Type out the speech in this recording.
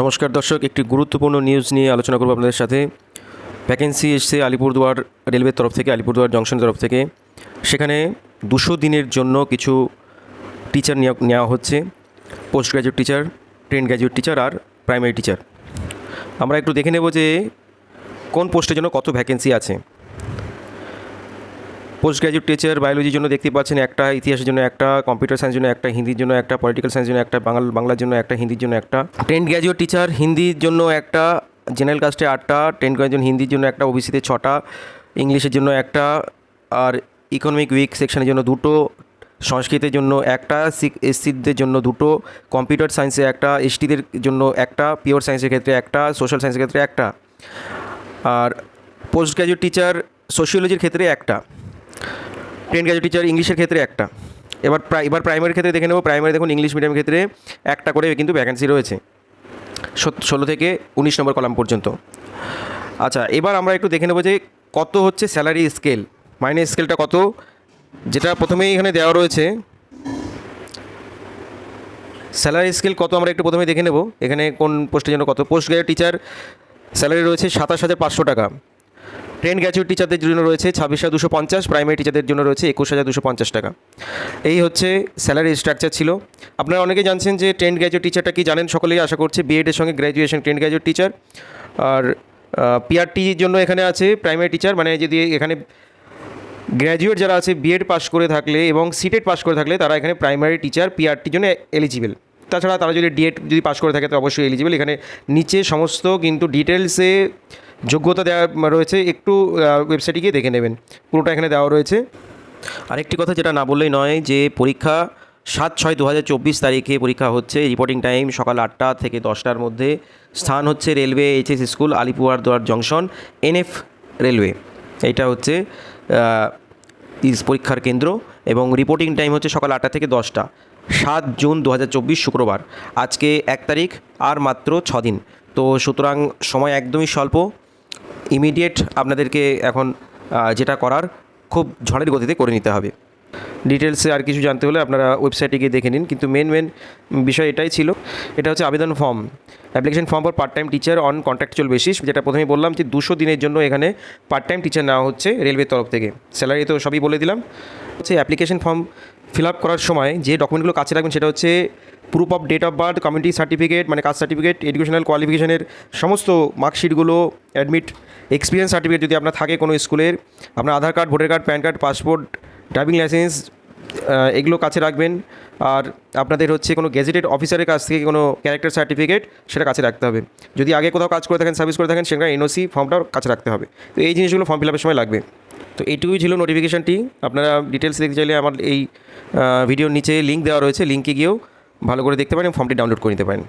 নমস্কার দর্শক, একটি গুরুত্বপূর্ণ নিউজ নিয়ে আলোচনা করব আপনাদের সাথে। ভ্যাকেন্সি এসছে আলিপুরদুয়ার রেলওয়ের তরফ থেকে, আলিপুরদুয়ার জংশনের তরফ থেকে। সেখানে 200 দিনের জন্য কিছু টিচার নেওয়া হচ্ছে, post graduate teacher, trained graduate teacher আর প্রাইমারি টিচার। আমরা একটু দেখে নেব যে কোন পোস্টের জন্য কত ভ্যাকেন্সি আছে। পোস্ট গ্র্যাজুয়েট টিচার বায়োলজির জন্য দেখতে পাচ্ছেন একটা, ইতিহাসের জন্য একটা, কম্পিউটার সায়েন্সের জন্য একটা, হিন্দির জন্য একটা, পলিটিক্যাল সায়েন্সের জন্য একটা, বাংলার জন্য একটা, হিন্দির জন্য একটা। ট্রেন্ড গ্র্যাজুয়েট টিচার হিন্দির জন্য একটা, জেনারেল কাস্টে 8টা, ট্রেন্ড গ্র্যাজুয়েট হিন্দির জন্য একটা, ওবিসিতে 6টা, ইংলিশের জন্য একটা, আর ইকোনমিক উইক সেকশনের জন্য 2টো, সংস্কৃতের জন্য একটা, এসসিদের জন্য 2টো, কম্পিউটার সায়েন্সে একটা, এসটিদের জন্য একটা, পিওর সায়েন্সের ক্ষেত্রে একটা, সোশ্যাল সায়েন্সের ক্ষেত্রে একটা, আর পোস্ট গ্র্যাজুয়েট টিচার সোশিওলজির ক্ষেত্রে একটা, ট্রেন্ড গ্র্যাজুয়েট টিচার ইংলিশের ক্ষেত্রে একটা। এবার প্রাইমারির ক্ষেত্রে দেখে নেব। প্রাইমারি দেখুন, ইংলিশ মিডিয়ামের ক্ষেত্রে একটা করে কিন্তু ভ্যাকেন্সি রয়েছে 16 থেকে 19 নম্বর কলাম পর্যন্ত। আচ্ছা, এবার আমরা একটু দেখে নেব যে কত হচ্ছে স্যালারি স্কেল, মাইনে স্কেলটা কত, যেটা প্রথমেই এখানে দেওয়া রয়েছে। স্যালারি স্কেল কত আমরা একটু প্রথমে দেখে নেব। এখানে কোন পোস্টের জন্য কত। পোস্ট গ্র্যাজুয়েট টিচার স্যালারি রয়েছে 27,500 টাকা, ট্রেন্ড গ্র্যাজুয়েট টিচারদের জন্য রয়েছে 26,250, প্রাইমারি টিচারদের জন্য রয়েছে 21,250 টাকা। এই হচ্ছে স্যালারি স্ট্রাকচার ছিল। আপনারা অনেকে জানছেন যে ট্রেন্ড গ্র্যাজুয়েট টিচারটা কি জানেন, সকলেই আশা করছে। বিএডের সঙ্গে গ্র্যাজুয়েশন ট্রেন্ড গ্র্যাজুয়েট টিচার। আর পিআরটির জন্য এখানে আছে প্রাইমারি টিচার, মানে যদি এখানে গ্র্যাজুয়েট যারা আছে বিএড পাস করে থাকলে এবং সিটেট পাস করে থাকলে তারা এখানে প্রাইমারি টিচার পিআরটির জন্য এলিজিবল। তাছাড়া তারা যদি ডিএড যদি পাস করে থাকে তো অবশ্যই এলিজিবল। এখানে নিচে সমস্ত কিন্তু ডিটেলসে যোগ্যতা দেওয়া রয়েছে, একটু ওয়েবসাইটে গিয়ে দেখে নেবেন, পুরোটা এখানে দেওয়া রয়েছে। আরেকটি কথা যেটা না বললেই নয়, যে পরীক্ষা 7/6/2024 তারিখে পরীক্ষা হচ্ছে। রিপোর্টিং টাইম সকাল 8টা থেকে 10টার মধ্যে। স্থান হচ্ছে railway HS school, Alipurduar junction, NF railway. এইটা হচ্ছে পরীক্ষার কেন্দ্র, এবং রিপোর্টিং টাইম হচ্ছে সকাল 8টা থেকে 10টা। 7 জুন 2024 শুক্রবার। আজকে 1 তারিখ, আর মাত্র 6 দিন। তো সুতরাং সময় একদমই স্বল্প। ইমিডিয়েট আপনাদেরকে এখন যেটা করার খুব ঝড়ের গতিতে করে নিতে হবে। ডিটেলসে আর কিছু জানতে হলে আপনারা ওয়েবসাইটে গিয়ে দেখে নিন, কিন্তু মেন বিষয় এটাই ছিল। এটা হচ্ছে আবেদন form, application form for part time teacher on contractual basis. যেটা প্রথমেই বললাম যে 200 দিনের জন্য এখানে পার্ট টাইম টিচার নেওয়া হচ্ছে রেলওয়ের তরফ থেকে। স্যালারি তো সবই বলে দিলাম। হচ্ছে অ্যাপ্লিকেশন ফর্ম ফিল আপ করার সময় যে ডকুমেন্টগুলো কাছে রাখবেন সেটা হচ্ছে proof of date of birth, community certificate মানে কাস্ট সার্টিফিকেট, এডুকেশনাল কোয়ালিফিকেশনের সমস্ত মার্কশিটগুলো, অ্যাডমিট, এক্সপিরিয়েন্স সার্টিফিকেট যদি আপনার থাকে কোনো স্কুলের, আপনার Aadhaar card, voter card, PAN card, passport, driving licence, এগুলো কাছে রাখবেন। আর আপনাদের হচ্ছে কোনো গেজেটেড অফিসারের কাছ থেকে কোনো ক্যারেক্টার সার্টিফিকেট, সেটা কাছে রাখতে হবে। যদি আগে কোথাও কাজ করে থাকেন, সার্ভিস করে থাকেন, সেখানে এনওসি ফর্মটাও কাছে রাখতে হবে। তো এই জিনিসগুলো ফর্ম ফিল আপের সময় লাগবে। তো এইটুকুই ছিল নোটিফিকেশানটি। আপনারা ডিটেলস দেখতে চাইলে আমার এই ভিডিওর নিচে লিঙ্ক দেওয়া রয়েছে, লিঙ্কে গিয়েও ভালো করে দেখতে পারেন, ফর্মটি ডাউনলোড করে নিতে পারেন।